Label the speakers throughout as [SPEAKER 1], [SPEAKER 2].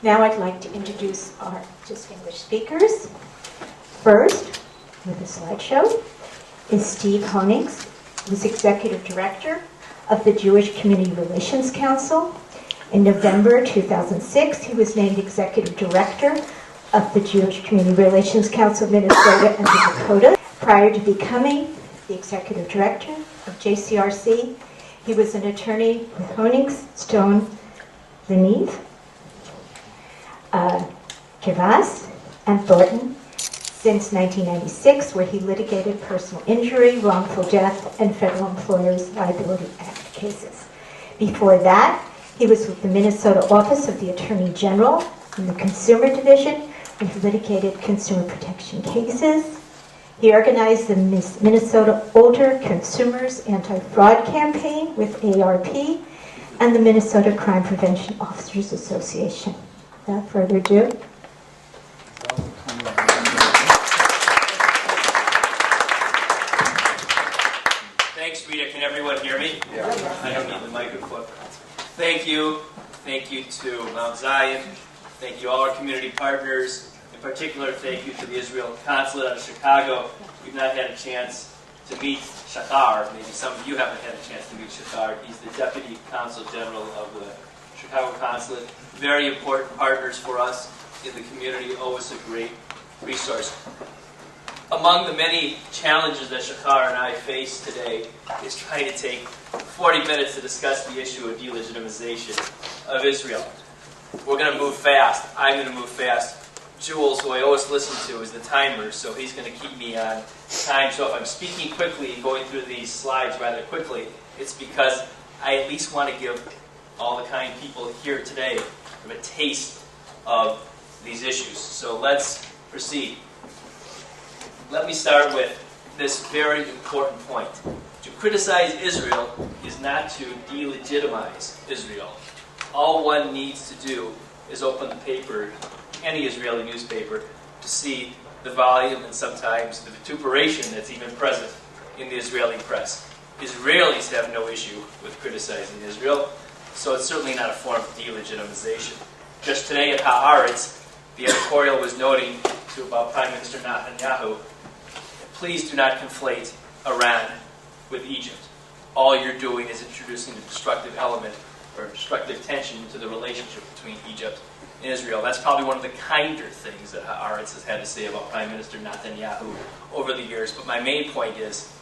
[SPEAKER 1] Now I'd like to introduce our distinguished speakers. First, with a slideshow, is Steve Hunegs, who's Executive Director of the Jewish Community Relations Council. In November 2006, he was named Executive Director of the Jewish Community Relations Council of Minnesota and the Dakotas. Prior to becoming the Executive Director of JCRC, he was an attorney with Hunegs, Stone, Lenive, Kivas, and Thornton since 1996, where he litigated personal injury, wrongful death, and Federal Employers Liability Act cases. Before that, he was with the Minnesota Office of the Attorney General in the Consumer Division, where he litigated consumer protection cases. He organized the Minnesota Older Consumers Anti-Fraud Campaign with ARP and the Minnesota Crime Prevention Officers Association. Without further ado.
[SPEAKER 2] Thanks, Rita. Can everyone hear me?
[SPEAKER 3] Yeah.
[SPEAKER 2] I don't need the microphone. Thank you. Thank you to Mount Zion. Thank you all our community partners. In particular, thank you to the Israel Consulate out of Chicago. We've not had a chance to meet Shahar. Maybe some of you haven't had a chance to meet Shahar. He's the Deputy Consul General of the Chicago Consulate. Very important partners for us in the community. Always a great resource. Among the many challenges that Shahar and I face today is trying to take 40 minutes to discuss the issue of delegitimization of Israel. We're going to move fast. I'm going to move fast. Jules, who I always listen to, is the timer, so he's going to keep me on time. So if I'm speaking quickly and going through these slides rather quickly, it's because I at least want to give all the kind people here today a taste of these issues. So let's proceed. Let me start with this very important point. To criticize Israel is not to delegitimize Israel. All one needs to do is open the paper, any Israeli newspaper, to see the volume and sometimes the vituperation that's even present in the Israeli press. Israelis have no issue with criticizing Israel, so it's certainly not a form of delegitimization. Just today at Haaretz, the editorial was noting about Prime Minister Netanyahu, please do not conflate Iran with Egypt. All you're doing is introducing a destructive element or destructive tension into the relationship between Egypt and Israel. That's probably one of the kinder things that Haaretz has had to say about Prime Minister Netanyahu over the years. But my main point is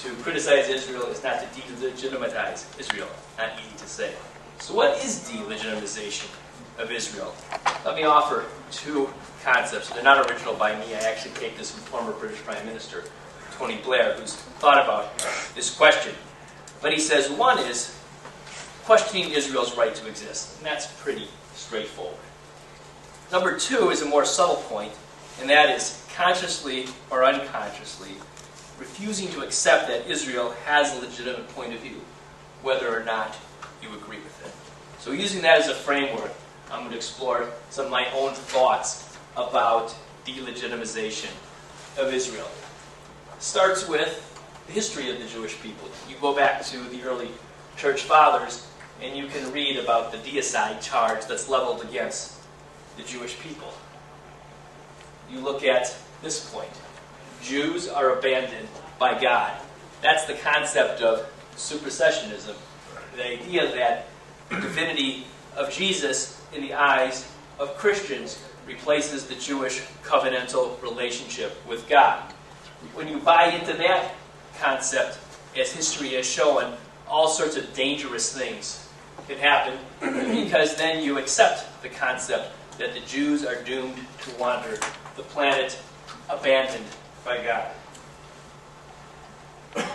[SPEAKER 2] to criticize Israel is not to delegitimize Israel. Not easy to say. So what is delegitimization of Israel? Let me offer two concepts. They're not original by me. I actually take this from former British Prime Minister Tony Blair, who's thought about this question. But he says one is questioning Israel's right to exist. And that's pretty straightforward. Number two is a more subtle point, and that is consciously or unconsciously refusing to accept that Israel has a legitimate point of view, whether or not you agree with it. So using that as a framework, I'm going to explore some of my own thoughts about delegitimization of Israel. It starts with the history of the Jewish people. You go back to the early church fathers, and you can read about the deicide charge that's leveled against the Jewish people. You look at this point. Jews are abandoned by God. That's the concept of supersessionism. The idea that the divinity of Jesus in the eyes of Christians replaces the Jewish covenantal relationship with God. When you buy into that concept, as history has shown, all sorts of dangerous things can happen because then you accept the concept that the Jews are doomed to wander the planet abandoned by God.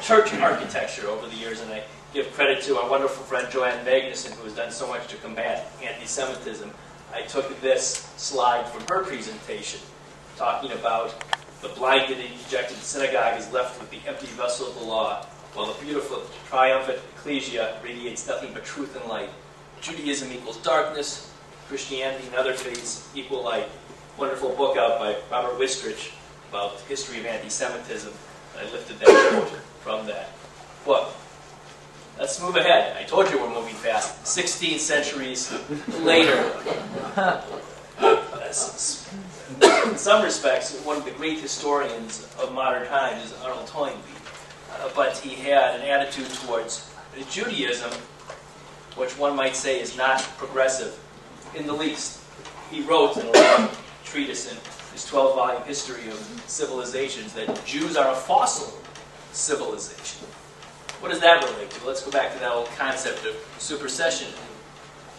[SPEAKER 2] Church architecture over the years, and I give credit to our wonderful friend Joanne Magnuson, who has done so much to combat anti-Semitism. I took this slide from her presentation, talking about the blinded and dejected synagogue is left with the empty vessel of the law, while the beautiful, triumphant ecclesia radiates nothing but truth and light. Judaism equals darkness, Christianity and other faiths equal light. Wonderful book out by Robert Wistrich about the history of anti-Semitism. I lifted that quote from that book. let's move ahead. I told you we're moving fast. 16 centuries later. In some respects, one of the great historians of modern times is Arnold Toynbee. But he had an attitude towards Judaism, which one might say is not progressive in the least. He wrote in a long treatise in his 12-volume history of civilizations that Jews are a fossil civilization. What does that relate to? Let's go back to that old concept of supersession.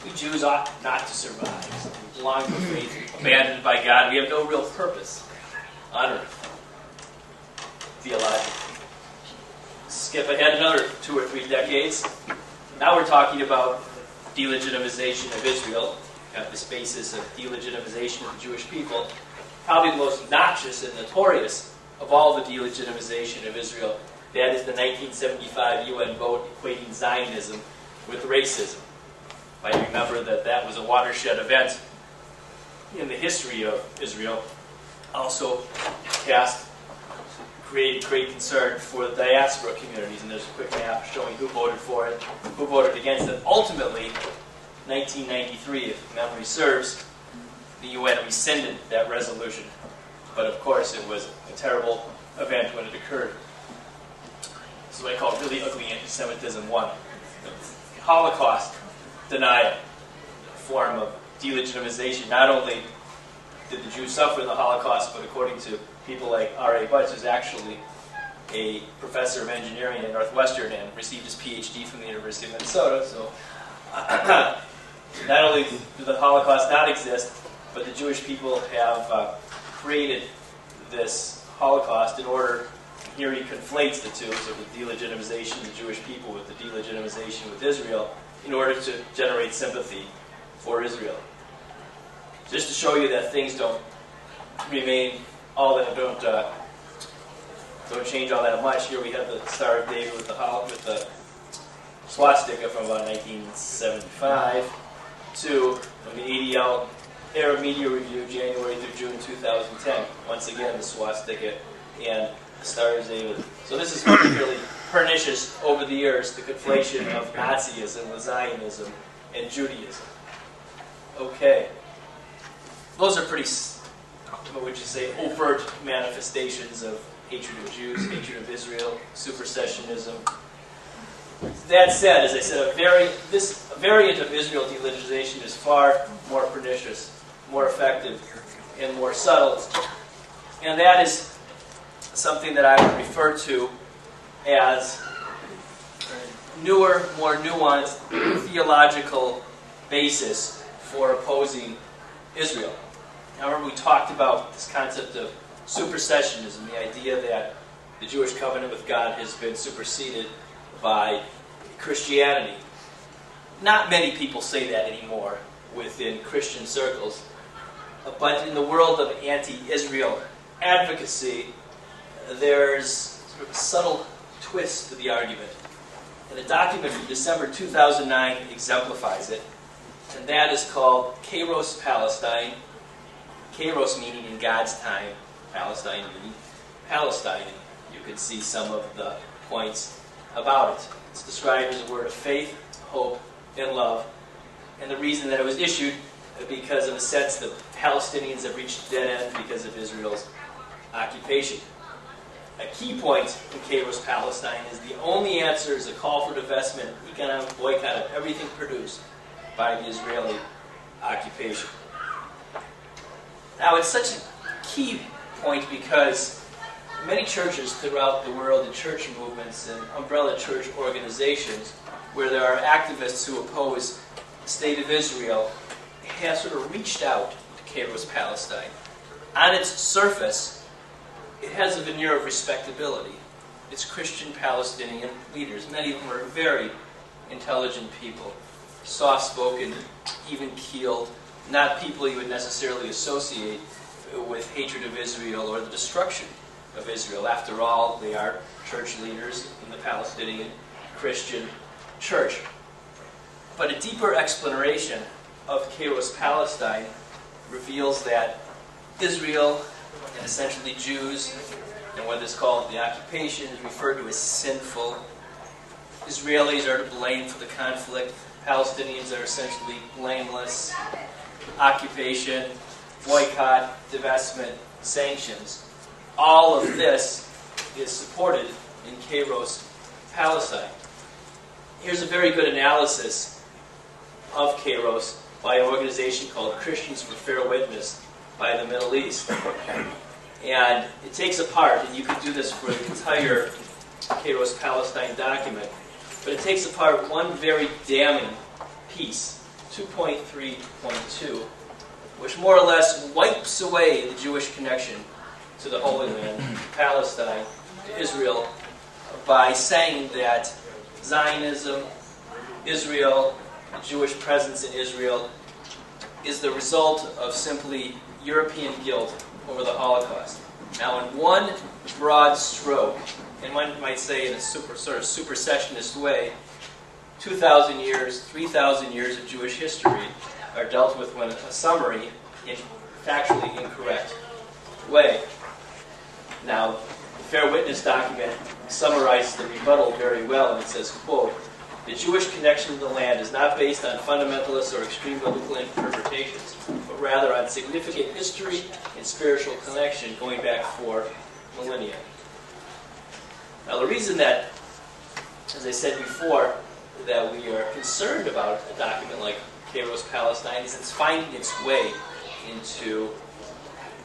[SPEAKER 2] We Jews ought not to survive. We belong to faith, abandoned by God. We have no real purpose on earth, theologically. Skip ahead another 2 or 3 decades. Now we're talking about delegitimization of Israel. Got this basis of delegitimization of the Jewish people. Probably the most noxious and notorious of all the delegitimization of Israel. That is the 1975 UN vote equating Zionism with racism. You might remember that that was a watershed event in the history of Israel. Also created great concern for the diaspora communities, and there's a quick map showing who voted for it, who voted against it. Ultimately, 1993, if memory serves, the UN rescinded that resolution. But of course, it was a terrible event when it occurred. This is what I call really ugly anti-Semitism 1. The Holocaust denial, a form of delegitimization. Not only did the Jews suffer in the Holocaust, but according to people like R.A. Butts, who's actually a professor of engineering at Northwestern and received his PhD from the University of Minnesota. So not only did the Holocaust not exist, but the Jewish people have created this Holocaust in order, here he conflates the two, so the delegitimization of the Jewish people with the delegitimization with Israel, in order to generate sympathy for Israel. Just to show you that things don't remain all that don't change all that much. Here we have the Star of David with the swastika from about 1975 to from the ADL Arab Media Review, January through June 2010. Once again, the swastika and the Star of David. So this is particularly pernicious over the years, the conflation of Nazism with Zionism and Judaism. Okay. Those are pretty, what would you say, overt manifestations of hatred of Jews, hatred of Israel, supersessionism. That said, as I said, this variant of Israel delegitimization is far more pernicious, more effective, and more subtle. And that is something that I would refer to as newer, more nuanced theological basis for opposing Israel. Now remember we talked about this concept of supersessionism, the idea that the Jewish covenant with God has been superseded by Christianity. Not many people say that anymore within Christian circles, but in the world of anti-Israel advocacy, there's sort of a subtle twist to the argument. And a document from December 2009 exemplifies it, and that is called Kairos Palestine. Kairos meaning in God's time, Palestine meaning Palestine. You can see some of the points about it. It's described as a word of faith, hope, and love. And the reason that it was issued because of the sense that Palestinians have reached a dead end because of Israel's occupation. A key point in Kairos Palestine is the only answer is a call for divestment, economic boycott of everything produced by the Israeli occupation. Now, it's such a key point because many churches throughout the world and church movements and umbrella church organizations where there are activists who oppose the state of Israel have sort of reached out to Kairos Palestine. On its surface, it has a veneer of respectability. It's Christian Palestinian leaders. Many of them are very intelligent people, soft-spoken, even-keeled, not people you would necessarily associate with hatred of Israel or the destruction of Israel. After all, they are church leaders in the Palestinian Christian church. But a deeper exploration of Kairos Palestine reveals that Israel, and essentially Jews, and what is called the occupation, is referred to as sinful, Israelis are to blame for the conflict. Palestinians are essentially blameless. Occupation, boycott, divestment, sanctions. All of this is supported in Kairos Palestine. Here's a very good analysis of Kairos by an organization called Christians for Fair Witness by the Middle East. And it takes apart, and you could do this for the entire Kairos Palestine document, but it takes apart one very damning piece, 2.3.2, which more or less wipes away the Jewish connection to the Holy Land, Palestine, to Israel, by saying that Zionism, Israel, the Jewish presence in Israel, is the result of simply European guilt over the Holocaust. Now, in one broad stroke, and one might say in a sort of supersessionist way, 2,000 years, 3,000 years of Jewish history are dealt with in a summary in factually incorrect way. Now, the Fair Witness document summarizes the rebuttal very well, and it says, quote, "The Jewish connection to the land is not based on fundamentalist or extreme biblical interpretations, but rather on significant history and spiritual connection going back 4 millennia." Now, the reason that, as I said before, that we are concerned about a document like Kairos Palestine is it's finding its way into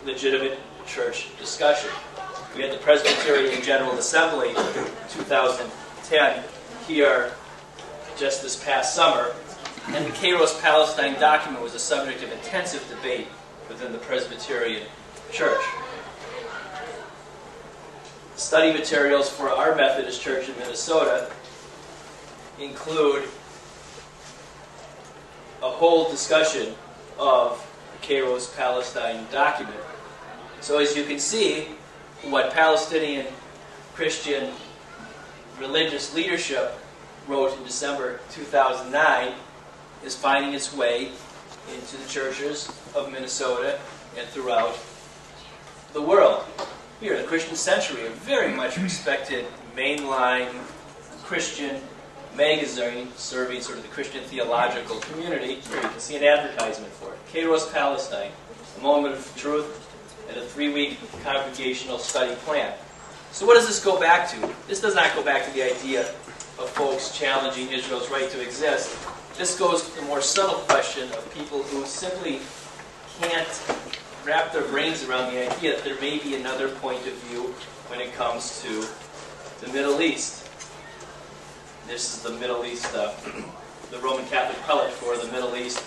[SPEAKER 2] legitimate church discussion. We had the Presbyterian General Assembly in 2010 here just this past summer, and the Kairos Palestine document was a subject of intensive debate within the Presbyterian Church. Study materials for our Methodist Church in Minnesota include a whole discussion of the Kairos Palestine document. So as you can see, what Palestinian Christian religious leadership wrote in December 2009 is finding its way into the churches of Minnesota and throughout the world. Here, the Christian Century, a very much respected mainline Christian magazine serving sort of the Christian theological community. Here you can see an advertisement for it. Kairos Palestine, a moment of truth, and a 3-week congregational study plan. So what does this go back to? This does not go back to the idea of folks challenging Israel's right to exist. This goes to the more subtle question of people who simply can't wrap their brains around the idea that there may be another point of view when it comes to the Middle East. This is the Middle East, the Roman Catholic prelate for the Middle East,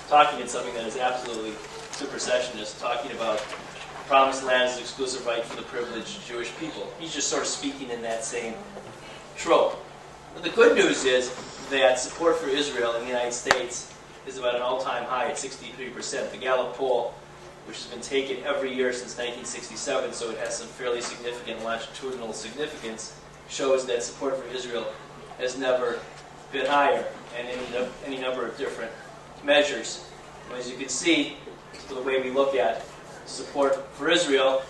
[SPEAKER 2] talking in something that is absolutely supersessionist, talking about the Promised Land as an exclusive right for the privileged Jewish people. He's just sort of speaking in that same trope. But the good news is that support for Israel in the United States is about an all-time high at 63%. The Gallup poll, which has been taken every year since 1967, so it has some fairly significant longitudinal significance, shows that support for Israel has never been higher, and in any number of different measures. As you can see, the way we look at support for Israel,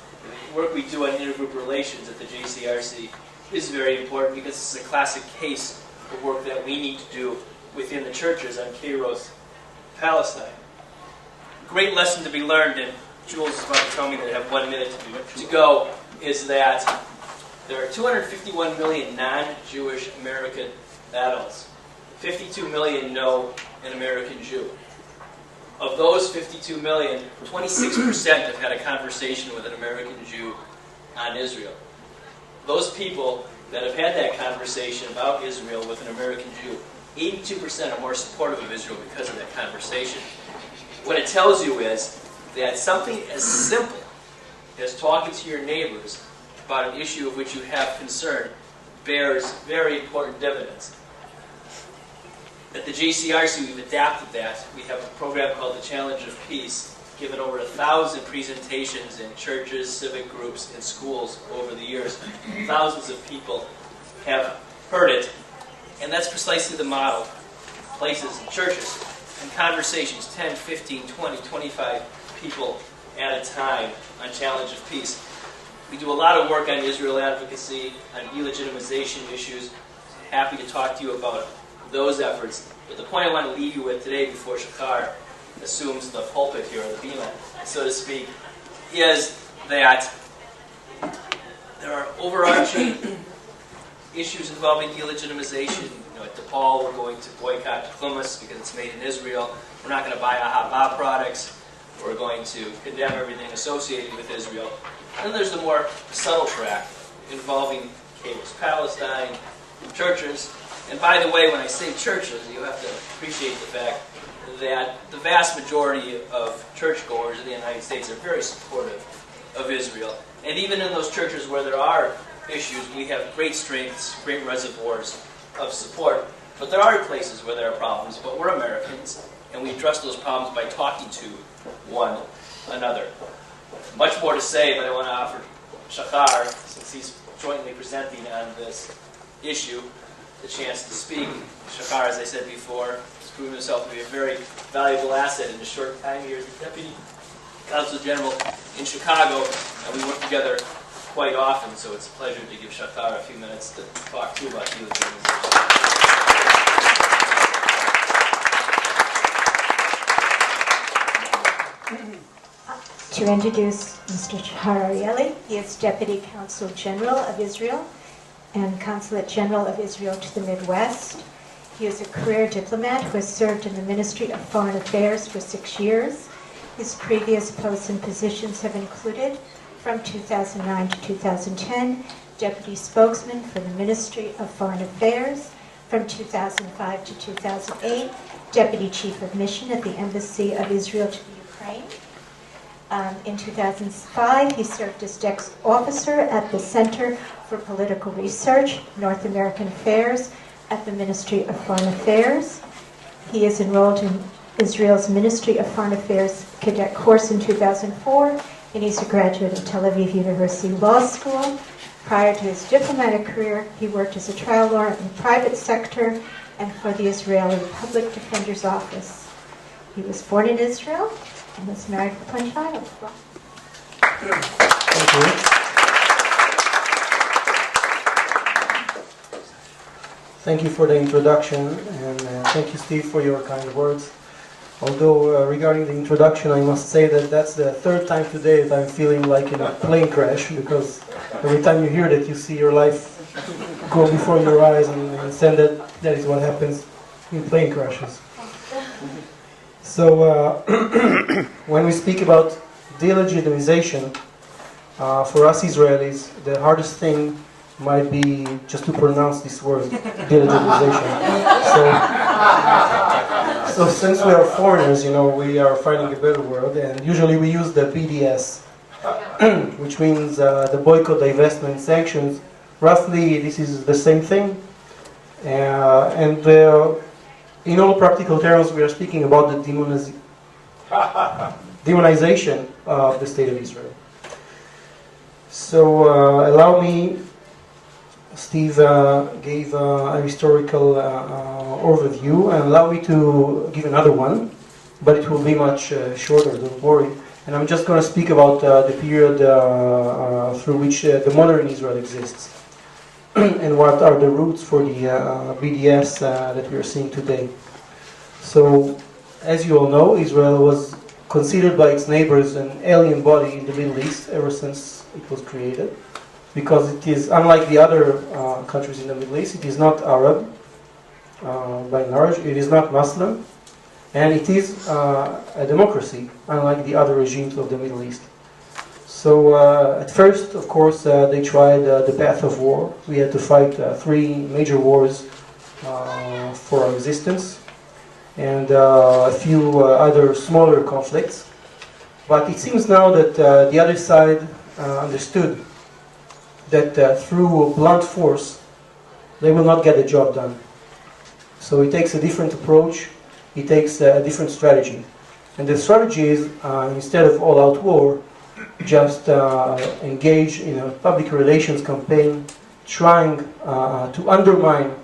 [SPEAKER 2] the work we do on intergroup relations at the JCRC is very important because this is a classic case of work that we need to do within the churches on Kairos Palestine. Great lesson to be learned, and Jules is about to tell me that I have 1 minute to go, is that there are 251 million non-Jewish American adults. 52 million know an American Jew. Of those 52 million, 26% have had a conversation with an American Jew on Israel. Those people that have had that conversation about Israel with an American Jew, 82% are more supportive of Israel because of that conversation. What it tells you is that something as simple as talking to your neighbors about an issue of which you have concern bears very important dividends. At the JCRC, we've adapted that. We have a program called the Challenge of Peace, given over 1,000 presentations in churches, civic groups, and schools over the years. Thousands of people have heard it, and that's precisely the model. Places, churches, and conversations, 10, 15, 20, 25 people at a time on Challenge of Peace. We do a lot of work on Israel advocacy, on delegitimization issues, happy to talk to you about those efforts. But the point I want to leave you with today before Shahar assumes the pulpit here, or the bema, so to speak, is that there are overarching issues involving delegitimization. At DePaul, we're going to boycott hummus because it's made in Israel. We're not going to buy Ahava products. We're going to condemn everything associated with Israel. And then there's the more subtle track involving Kairos Palestine, churches. And by the way, when I say churches, you have to appreciate the fact that the vast majority of churchgoers in the United States are very supportive of Israel. And even in those churches where there are issues, we have great strengths, great reservoirs of support. But there are places where there are problems, but we're Americans, and we address those problems by talking to one another. Much more to say, but I want to offer Shahar, since he's jointly presenting on this issue, the chance to speak. Shahar, as I said before, has proven himself to be a very valuable asset in the short time here as the Deputy Consul General in Chicago, and we work together quite often, so it's a pleasure to give Shahar a few minutes to talk to you about delegitimization.
[SPEAKER 1] To introduce Mr. Shahar Arieli, he is Deputy Consul General of Israel and Consulate General of Israel to the Midwest. He is a career diplomat who has served in the Ministry of Foreign Affairs for 6 years. His previous posts and positions have included, from 2009 to 2010, Deputy Spokesman for the Ministry of Foreign Affairs, from 2005 to 2008, Deputy Chief of Mission at the Embassy of Israel to the Ukraine. In 2005, he served as Desk Officer at the Center for Political Research, North American Affairs at the Ministry of Foreign Affairs. He is enrolled in Israel's Ministry of Foreign Affairs cadet course in 2004, and he's a graduate of Tel Aviv University Law School. Prior to his diplomatic career, he worked as a trial lawyer in the private sector and for the Israeli Public Defender's Office. He was born in Israel and was married with 1 child.
[SPEAKER 3] Thank you. Thank you for the introduction, and thank you, Steve, for your kind words. Although regarding the introduction, I must say that that's the third time today that I'm feeling like in a plane crash, because every time you hear that, you see your life go before your eyes, and understand that is what happens in plane crashes. So when we speak about delegitimization, for us Israelis, the hardest thing might be just to pronounce this word, delegitimization. So since we are foreigners, we are finding a better word, and usually we use the BDS, which means the boycott, divestment, sanctions. Roughly, this is the same thing, and in all practical terms, we are speaking about the demonization of the State of Israel. So allow me, Steve gave a historical overview, and allow me to give another one, but it will be much shorter, don't worry. And I'm just going to speak about the period through which the modern Israel exists, and what are the roots for the BDS that we are seeing today. So, as you all know, Israel was considered by its neighbors an alien body in the Middle East ever since it was created, because it is, unlike the other countries in the Middle East, it is not Arab by and large, it is not Muslim, and it is a democracy, unlike the other regimes of the Middle East. So at first, of course, they tried the path of war. We had to fight 3 major wars for our existence, and a few other smaller conflicts. But it seems now that the other side understood that through blunt force, they will not get the job done. So it takes a different approach, it takes a different strategy. And the strategy is, instead of all-out war, just engage in a public relations campaign trying to undermine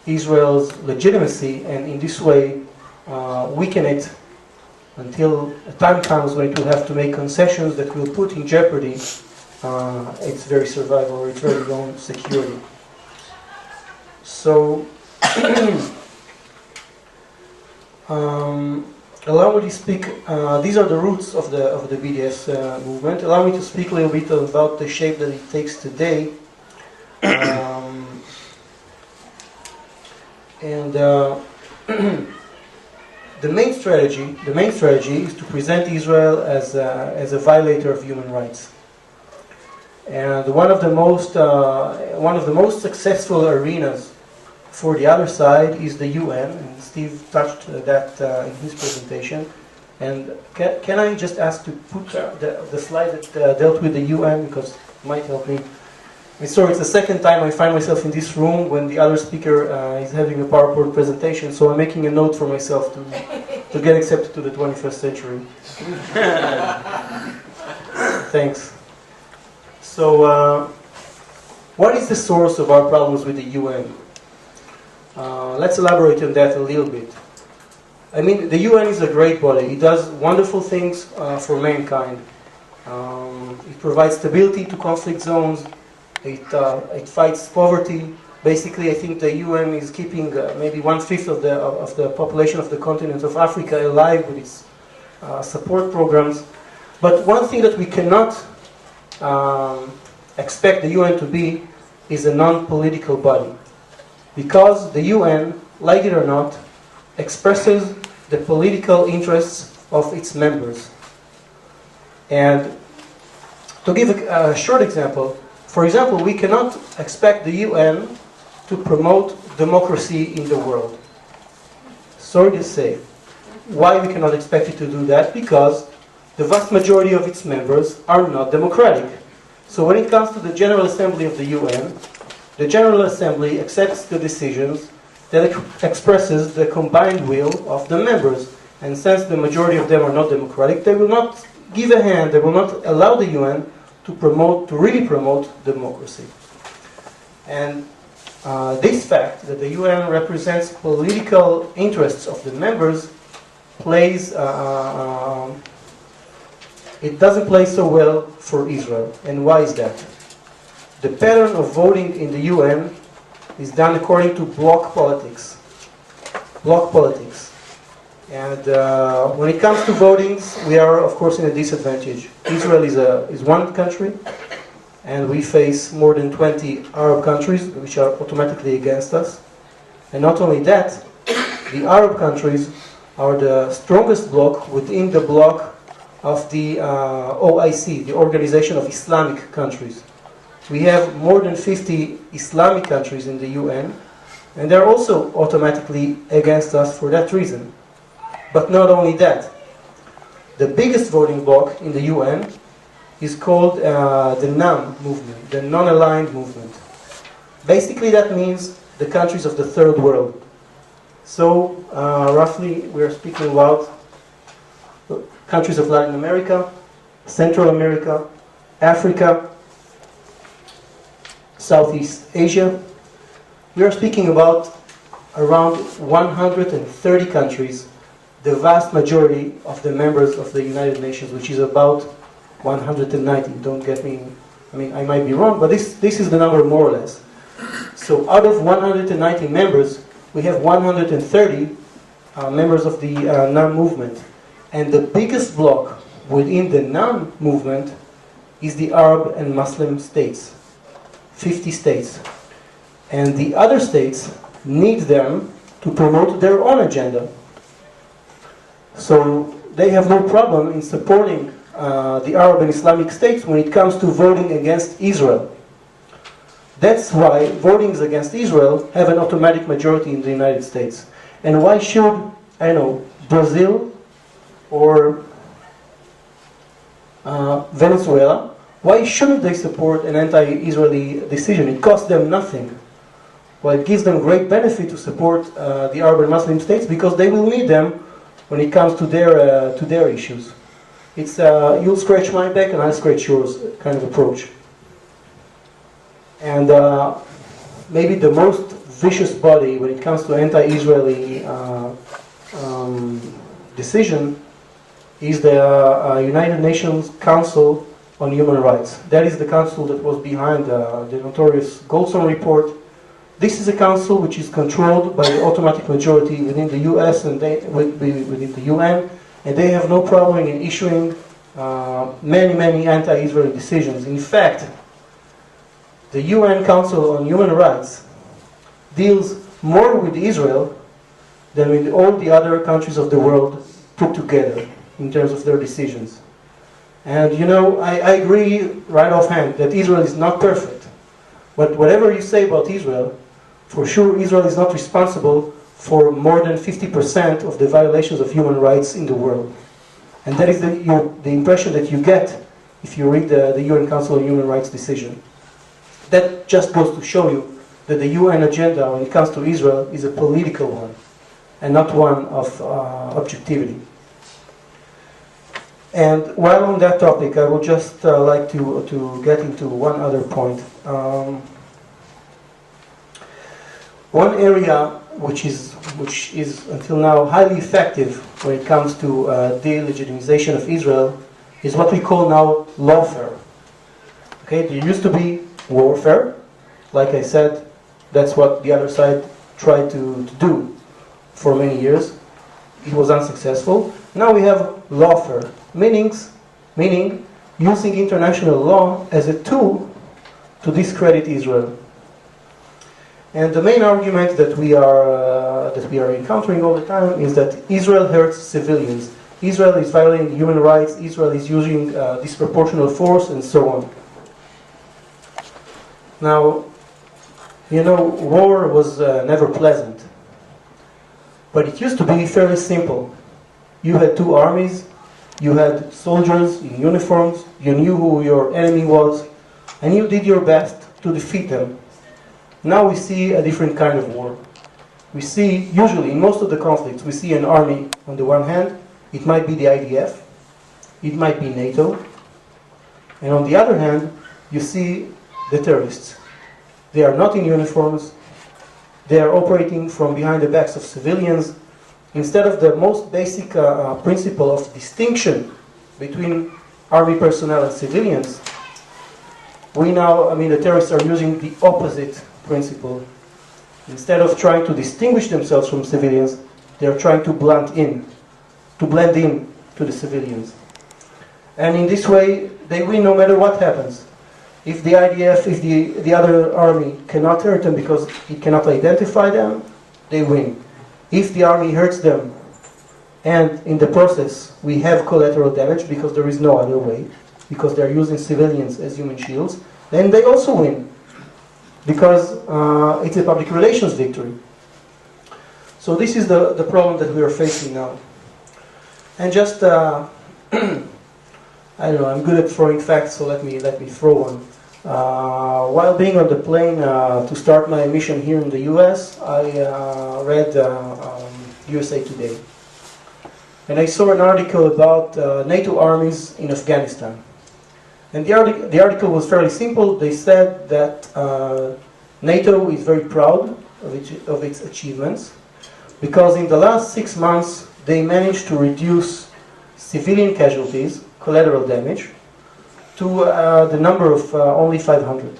[SPEAKER 3] Israel's legitimacy, and in this way weaken it until a time comes when it will have to make concessions that will put in jeopardy its very survival or its very own security. So, allow me to speak. These are the roots of the BDS movement. Allow me to speak a little bit about the shape that it takes today. The main strategy is to present Israel as a violator of human rights. And one of the most successful arenas for the other side is the UN, and Steve touched that in his presentation. And can I just ask to put the slide that dealt with the UN, because it might help me. Sorry, it's the second time I find myself in this room when the other speaker is having a PowerPoint presentation, so I'm making a note for myself to get accepted to the 21st century. Thanks. So, what is the source of our problems with the UN? Let's elaborate on that a little bit. I mean, the UN is a great body. It does wonderful things for mankind. It provides stability to conflict zones. It fights poverty. Basically, I think the UN is keeping maybe 1/5 of the population of the continent of Africa alive with its support programs. But one thing that we cannot expect the UN to be is a non-political body, because the UN, like it or not, expresses the political interests of its members. And to give a short example, for example, we cannot expect the UN to promote democracy in the world. Sorry to say. Why we cannot expect it to do that? Because the vast majority of its members are not democratic. So when it comes to the General Assembly of the UN, the General Assembly accepts the decisions that expresses the combined will of the members. And since the majority of them are not democratic, they will not give a hand, they will not allow the UN to really promote democracy. And this fact that the UN represents political interests of the members it doesn't play so well for Israel. And why is that? The pattern of voting in the UN is done according to bloc politics. Bloc politics. And when it comes to votings, we are, of course, in a disadvantage. Israel is one country, and we face more than 20 Arab countries, which are automatically against us. And not only that, the Arab countries are the strongest bloc within the bloc of the OIC, the Organization of Islamic Countries. We have more than 50 Islamic countries in the UN, and they're also automatically against us for that reason. But not only that, the biggest voting bloc in the UN is called the NAM movement, the non-aligned movement. Basically that means the countries of the third world. So roughly we're speaking about countries of Latin America, Central America, Africa, Southeast Asia. We are speaking about around 130 countries, the vast majority of the members of the United Nations, which is about 190. Don't get me, I mean, I might be wrong, but this is the number more or less. So out of 190 members, we have 130 members of the NAM movement. And the biggest bloc within the NAM movement is the Arab and Muslim states, 50 states. And the other states need them to promote their own agenda. So they have no problem in supporting the Arab and Islamic states when it comes to voting against Israel. That's why votings against Israel have an automatic majority in the United States. And why should, I know, Brazil or Venezuela, why shouldn't they support an anti-Israeli decision? It costs them nothing. Well, it gives them great benefit to support the Arab and Muslim states because they will need them when it comes to their issues. It's you'll scratch my back and I'll scratch yours kind of approach. And maybe the most vicious body when it comes to anti-Israeli decision is the United Nations Council on Human Rights. That is the council that was behind the notorious Goldstone report This is a council which is controlled by the automatic majority within the US and within the UN, and they have no problem in issuing many anti-Israeli decisions. In fact, the UN Council on Human Rights deals more with Israel than with all the other countries of the world put together in terms of their decisions. And you know, I agree right offhand that Israel is not perfect. But whatever you say about Israel, for sure Israel is not responsible for more than 50% of the violations of human rights in the world. And that is the impression that you get if you read the UN Council on Human Rights decision. That just goes to show you that the UN agenda when it comes to Israel is a political one and not one of objectivity. And while on that topic, I would just like to get into one other point. One area which is until now highly effective when it comes to delegitimization of Israel is what we call now lawfare. Okay, there used to be warfare. Like I said, that's what the other side tried to do for many years. It was unsuccessful. Now we have lawfare, meaning using international law as a tool to discredit Israel. And the main argument that we are encountering all the time is that Israel hurts civilians. Israel is violating human rights. Israel is using disproportionate force, and so on. Now, you know, war was never pleasant, but it used to be fairly simple. You had two armies, you had soldiers in uniforms, you knew who your enemy was, and you did your best to defeat them. Now we see a different kind of war. We see, usually in most of the conflicts, we see an army on the one hand, it might be the IDF, it might be NATO, and on the other hand, you see the terrorists. They are not in uniforms, they are operating from behind the backs of civilians. Instead of the most basic principle of distinction between army personnel and civilians, the terrorists are using the opposite principle. Instead of trying to distinguish themselves from civilians, they are trying to blend in to the civilians. And in this way, they win no matter what happens. If the IDF, if the other army cannot hurt them because it cannot identify them, they win. If the army hurts them, and in the process we have collateral damage because there is no other way, because they are using civilians as human shields, then they also win, because it's a public relations victory. So this is the problem that we are facing now. And just, I don't know, I'm good at throwing facts, so let me throw one. While being on the plane to start my mission here in the US, I read USA Today. And I saw an article about NATO armies in Afghanistan. And the article was fairly simple. They said that NATO is very proud of its achievements because in the last 6 months they managed to reduce civilian casualties, collateral damage, to the number of only 500.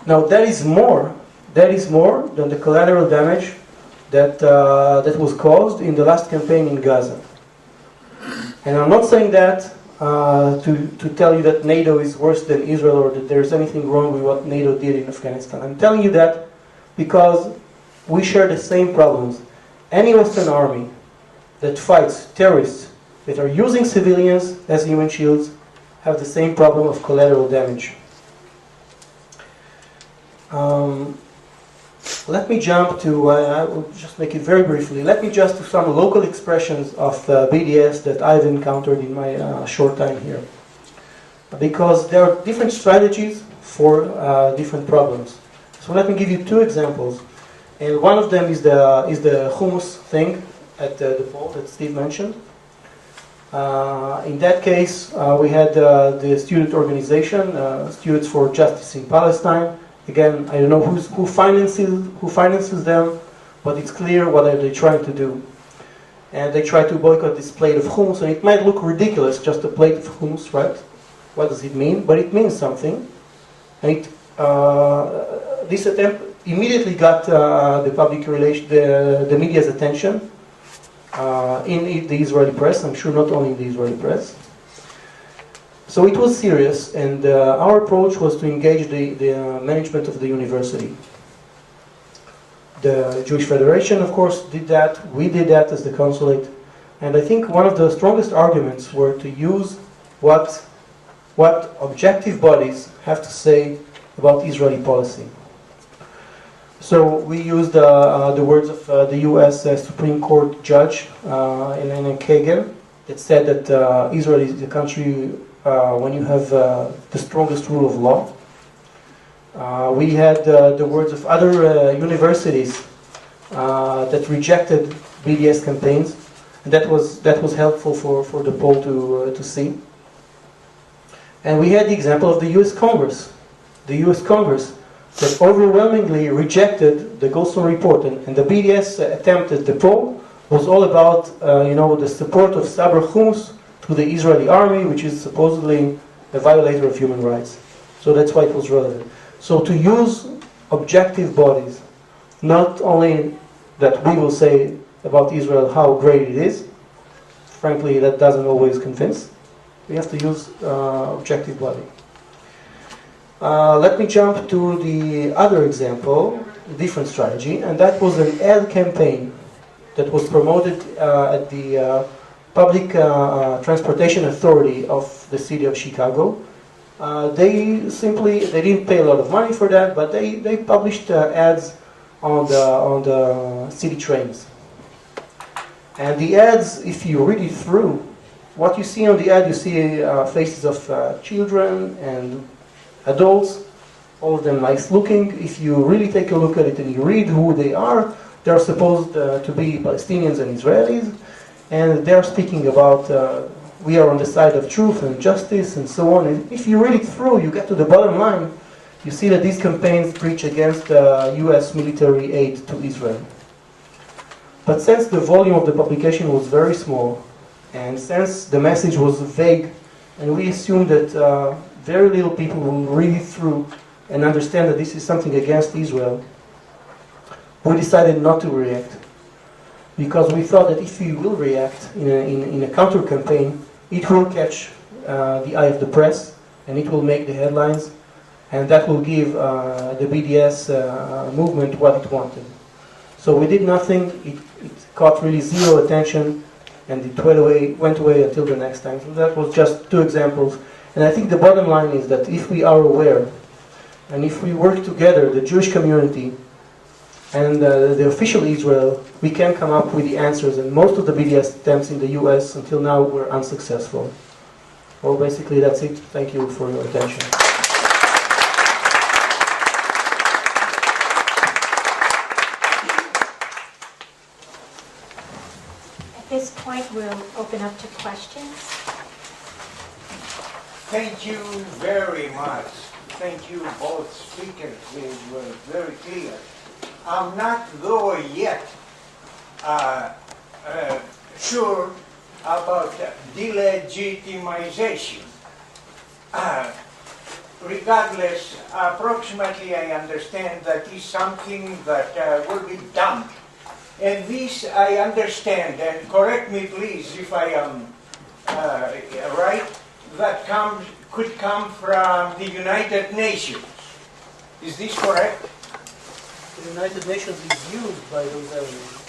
[SPEAKER 3] Now that is more than the collateral damage that was caused in the last campaign in Gaza. And I'm not saying that to tell you that NATO is worse than Israel or that there's anything wrong with what NATO did in Afghanistan. I'm telling you that because we share the same problems. Any Western army that fights terrorists that are using civilians as human shields have the same problem of collateral damage. Let me jump to, I will just make it very briefly, let me just to some local expressions of BDS that I've encountered in my short time here. Because there are different strategies for different problems. So let me give you two examples. And one of them is the hummus thing at the pole that Steve mentioned. In that case, we had the student organization, Students for Justice in Palestine. Again, I don't know who finances them, but it's clear what are they trying to do. And they try to boycott this plate of hummus, and it might look ridiculous, just a plate of hummus, right? What does it mean? But it means something. And this attempt immediately got the public relation, the media's attention in the Israeli press. I'm sure not only in the Israeli press. So it was serious, and our approach was to engage the management of the university. The Jewish Federation, of course, did that. We did that as the consulate. And I think one of the strongest arguments were to use what objective bodies have to say about Israeli policy. So we used the words of the U.S. Supreme Court Judge Elena Kagan that said that Israel is the country when you have the strongest rule of law. We had the words of other universities that rejected BDS campaigns, and that was helpful for the poll to see. And we had the example of the U.S. Congress. The U.S. Congress that overwhelmingly rejected the Goldstone report, and the BDS attempt at the poll was all about the support of Sabra Hummus to the Israeli army, which is supposedly a violator of human rights. So that's why it was relevant. So to use objective bodies, not only that we will say about Israel how great it is, frankly that doesn't always convince. We have to use objective body. Let me jump to the other example, different strategy, and that was an ad campaign that was promoted at the Public Transportation Authority of the city of Chicago. They didn't pay a lot of money for that, but they published ads on the city trains. And the ads, if you read it through, what you see on the ad, you see faces of children and adults, all of them nice looking. If you really take a look at it and you read who they are supposed to be Palestinians and Israelis, and they're speaking about we are on the side of truth and justice and so on. And if you read it through, you get to the bottom line, you see that these campaigns preach against U.S. military aid to Israel. But since the volume of the publication was very small, and since the message was vague, and we assumed that very little people will read it through and understand that this is something against Israel, we decided not to react. Because we thought that if we will react in a counter-campaign, it will catch the eye of the press, and it will make the headlines, and that will give the BDS movement what it wanted. So we did nothing, it caught really zero attention, and it went away until the next time. So that was just two examples. And I think the bottom line is that if we are aware, and if we work together, the Jewish community and the official Israel, we can come up with the answers. And most of the BDS attempts in the US until now were unsuccessful. Well, basically that's it. Thank you for your attention.
[SPEAKER 1] At this point, we'll open up to questions.
[SPEAKER 4] Thank you very much. Thank you both speakers. They were very clear. I'm not though yet sure about delegitimization. Regardless, approximately I understand that is something that will be done. And this I understand, and correct me please if I am right, that could come from the United Nations. Is this correct?
[SPEAKER 3] The United Nations is used by those elements.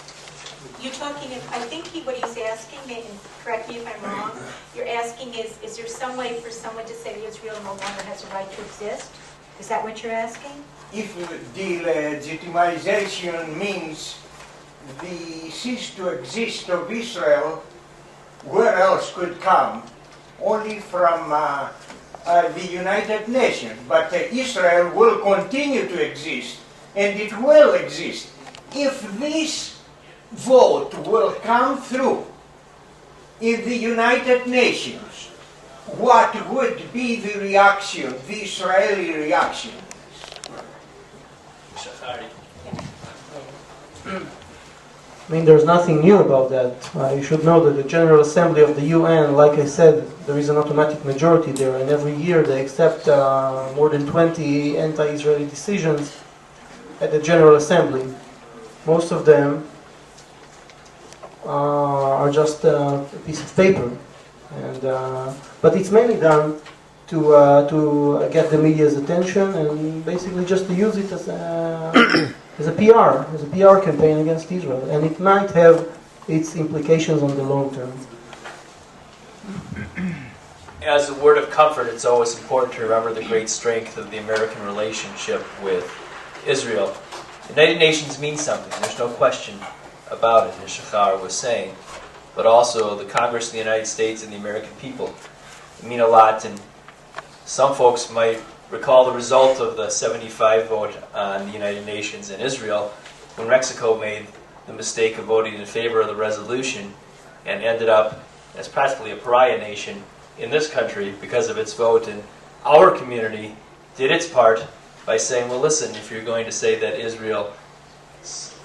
[SPEAKER 1] You're talking, I think what he's asking, and correct me if I'm wrong, you're asking is there some way for someone to say Israel no longer has a right to exist? Is that what you're asking?
[SPEAKER 4] If delegitimization means the cease to exist of Israel, where else could come? Only from the United Nations. But Israel will continue to exist, and it will exist. If this vote will come through in the United Nations, what would be the reaction, the Israeli reaction?
[SPEAKER 2] Shahar.
[SPEAKER 3] I mean, there's nothing new about that. You should know that the General Assembly of the UN, like I said, there is an automatic majority there, and every year they accept more than 20 anti-Israeli decisions. at the General Assembly. Most of them are just a piece of paper, and but it's mainly done to get the media's attention and basically just to use it as a PR campaign against Israel, and it might have its implications on the long term.
[SPEAKER 2] As a word of comfort, it's always important to remember the great strength of the American relationship with Israel. The United Nations means something, there's no question about it, as Shahar was saying. But also the Congress of the United States and the American people mean a lot, and some folks might recall the result of the 75 vote on the United Nations and Israel when Mexico made the mistake of voting in favor of the resolution and ended up as practically a pariah nation in this country because of its vote. And our community did its part by saying, well, listen, if you're going to say that Israel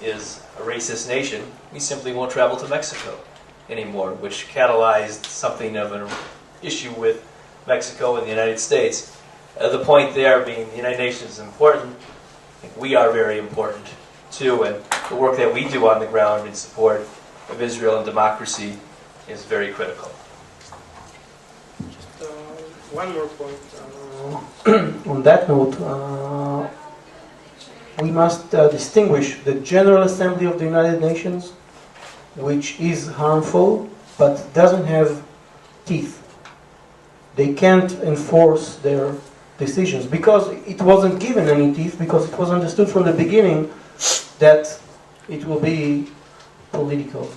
[SPEAKER 2] is a racist nation, we simply won't travel to Mexico anymore, which catalyzed something of an issue with Mexico and the United States. The point there being the United Nations is important. I think we are very important too, and the work that we do on the ground in support of Israel and democracy is very critical.
[SPEAKER 3] Just one more point. On that note, we must distinguish the General Assembly of the United Nations, which is harmful but doesn't have teeth. They can't enforce their decisions because it wasn't given any teeth, because it was understood from the beginning that it will be political.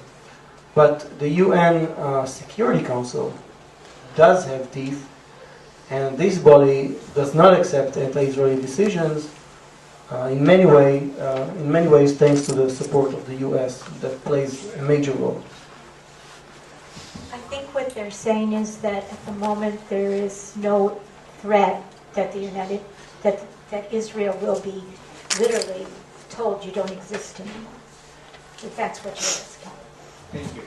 [SPEAKER 3] But the UN Security Council does have teeth, and this body does not accept anti-Israeli decisions in many ways thanks to the support of the US that plays a major role.
[SPEAKER 1] I think what they're saying is that at the moment there is no threat that that Israel will be literally told you don't exist anymore. If that's what you're asking.
[SPEAKER 4] Thank you.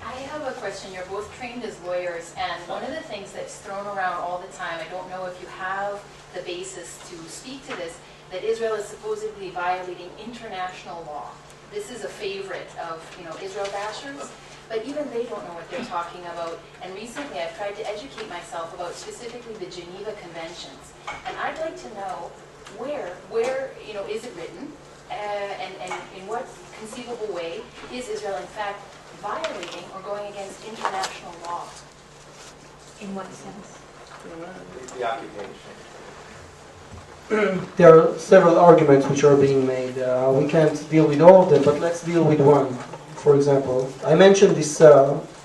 [SPEAKER 5] I have a question. You're both trained as lawyers, and one of the things that's thrown around all the time, I don't know if you have the basis to speak to this, that Israel is supposedly violating international law. This is a favorite of, Israel bashers, but even they don't know what they're talking about. And recently I've tried to educate myself about specifically the Geneva Conventions. And I'd like to know where is it written, and in what conceivable way is Israel in fact violating or going against international law?
[SPEAKER 1] In what sense?
[SPEAKER 2] The occupation.
[SPEAKER 3] There are several arguments which are being made. We can't deal with all of them, but let's deal with one. For example, I mentioned this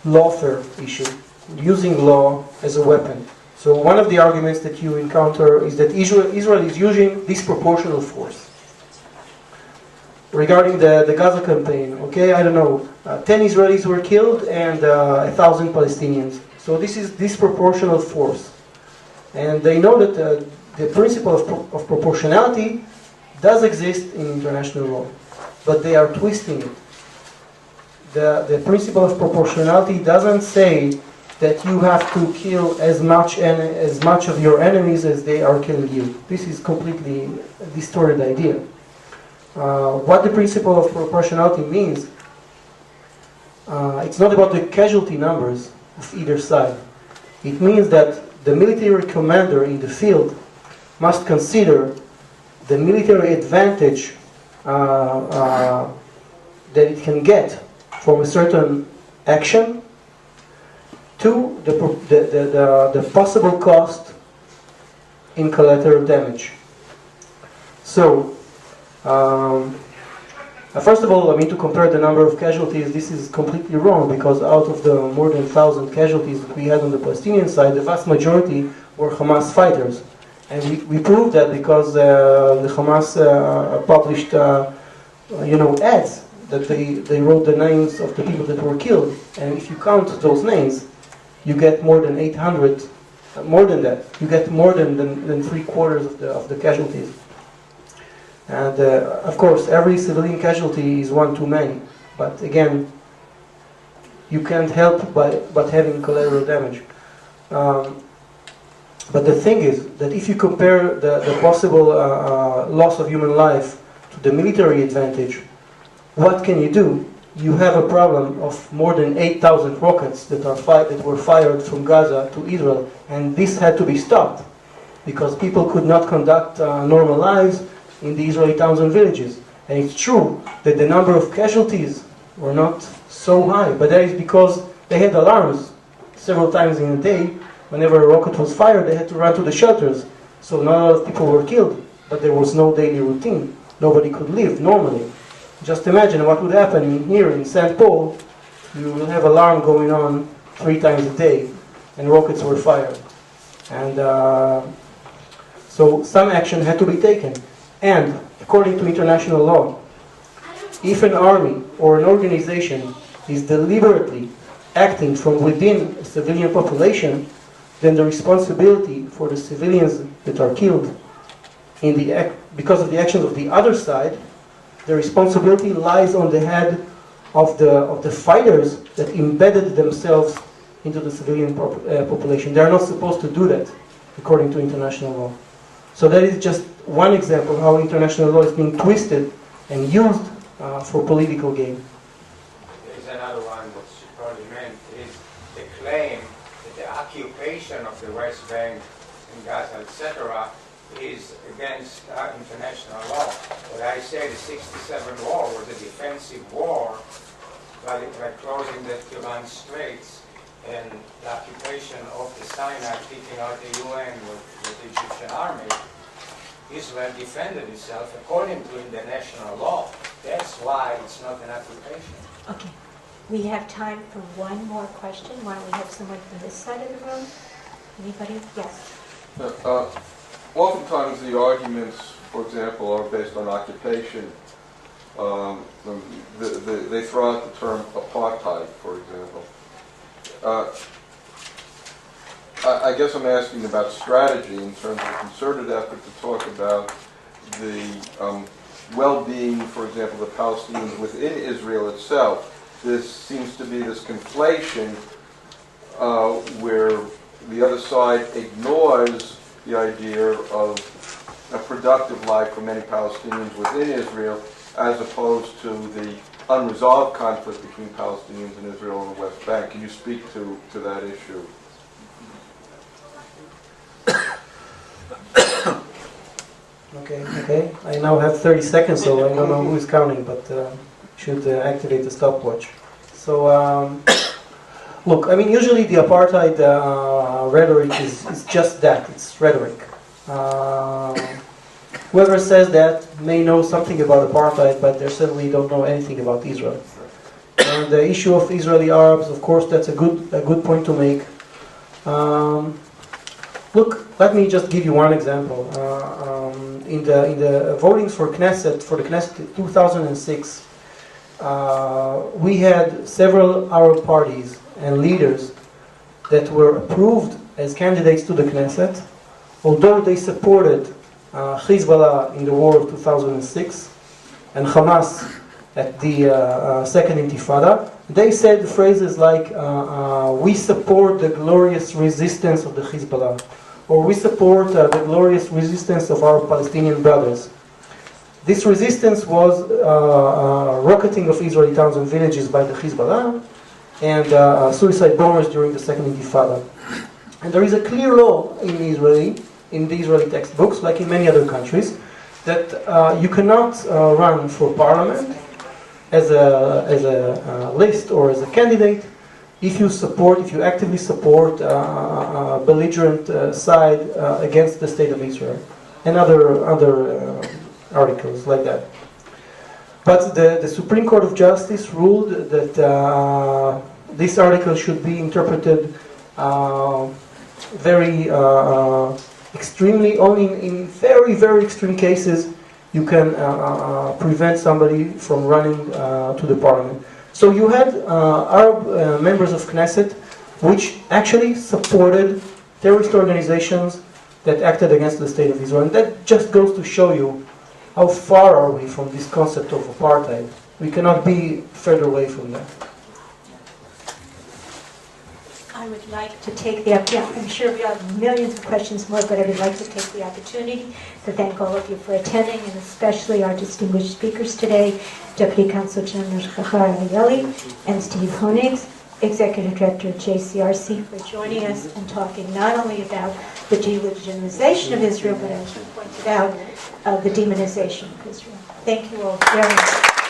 [SPEAKER 3] lawfare issue, using law as a weapon. So one of the arguments that you encounter is that Israel is using disproportional force. Regarding the Gaza campaign, okay, I don't know, 10 Israelis were killed and 1,000 Palestinians. So this is disproportional force. And they know that the principle of proportionality does exist in international law, but they are twisting it. The principle of proportionality doesn't say that you have to kill as much of your enemies as they are killing you. This is completely a distorted idea. What the principle of proportionality means, it's not about the casualty numbers of either side. It means that the military commander in the field must consider the military advantage that it can get from a certain action to the possible cost in collateral damage. So, first of all, to compare the number of casualties, this is completely wrong, because out of the more than 1,000 casualties that we had on the Palestinian side, the vast majority were Hamas fighters. And we proved that because the Hamas published ads that they wrote the names of the people that were killed. And if you count those names, you get more than 800, more than that. You get more than 3/4 of the casualties. And of course, every civilian casualty is one too many. But again, you can't help but having collateral damage. But the thing is that if you compare the possible loss of human life to the military advantage, what can you do? You have a problem of more than 8,000 rockets that were fired from Gaza to Israel, and this had to be stopped because people could not conduct normal lives in the Israeli towns and villages. And it's true that the number of casualties were not so high, but that is because they had alarms several times in a day. Whenever a rocket was fired, they had to run to the shelters. So not a lot of people were killed, but there was no daily routine. Nobody could live normally. Just imagine what would happen here in St. Paul. You will have alarm going on 3 times a day, and rockets were fired. And so some action had to be taken. And according to international law, if an army or an organization is deliberately acting from within a civilian population, then the responsibility for the civilians that are killed because of the actions of the other side, the responsibility lies on the head of the fighters that embedded themselves into the civilian population. They are not supposed to do that, according to international law. So that is just one example how international law is being twisted and used for political gain.
[SPEAKER 4] There's another one that's probably meant is the claim that the occupation of the West Bank and Gaza, etc., is against international law. But I say the 67 war was a defensive war by closing the Iran Straits and the occupation of the Sinai, kicking out the UN with the Egyptian army. Israel defended itself according to international law. That's why it's not an occupation.
[SPEAKER 1] Okay. We have time for one more question. Why don't we have someone from this side of the room? Anybody? Yes.
[SPEAKER 6] Oftentimes the arguments, for example, are based on occupation. They throw out the term apartheid, for example. I guess I'm asking about strategy in terms of a concerted effort to talk about the well-being, for example, the Palestinians within Israel itself. This seems to be this conflation where the other side ignores the idea of a productive life for many Palestinians within Israel, as opposed to the unresolved conflict between Palestinians and Israel on the West Bank. Can you speak to that issue?
[SPEAKER 3] Okay. I now have 30 seconds, so I don't know who is counting, but should activate the stopwatch. So, look, I mean, usually the apartheid rhetoric is just that, it's rhetoric. Whoever says that may know something about apartheid, but they certainly don't know anything about Israel. And the issue of Israeli Arabs, of course, that's a good point to make. Look, let me just give you one example. In the votings for the Knesset in 2006, we had several Arab parties and leaders that were approved as candidates to the Knesset, although they supported Hezbollah in the war of 2006 and Hamas at the Second Intifada. They said phrases like, we support the glorious resistance of the Hezbollah, or we support the glorious resistance of our Palestinian brothers. This resistance was rocketing of Israeli towns and villages by the Hezbollah and suicide bombers during the Second Intifada. And there is a clear law in the Israeli textbooks, like in many other countries, that you cannot run for parliament as a list or as a candidate if you actively support a belligerent side against the state of Israel, and other articles like that. But the Supreme Court of Justice ruled that this article should be interpreted very extremely. Only in very, very extreme cases you can prevent somebody from running to the parliament. So you had Arab members of Knesset which actually supported terrorist organizations that acted against the state of Israel. And that just goes to show you how far are we from this concept of apartheid. We cannot be further away from that.
[SPEAKER 1] I I would like to take the opportunity, I'm sure we have millions of questions more, but I would like to take the opportunity to thank all of you for attending, and especially our distinguished speakers today, Deputy Consul General Shahar Arieli and Steve Hunegs, Executive Director of JCRC, for joining us and talking not only about the delegitimization of Israel, but as you pointed out, the demonization of Israel. Thank you all very much.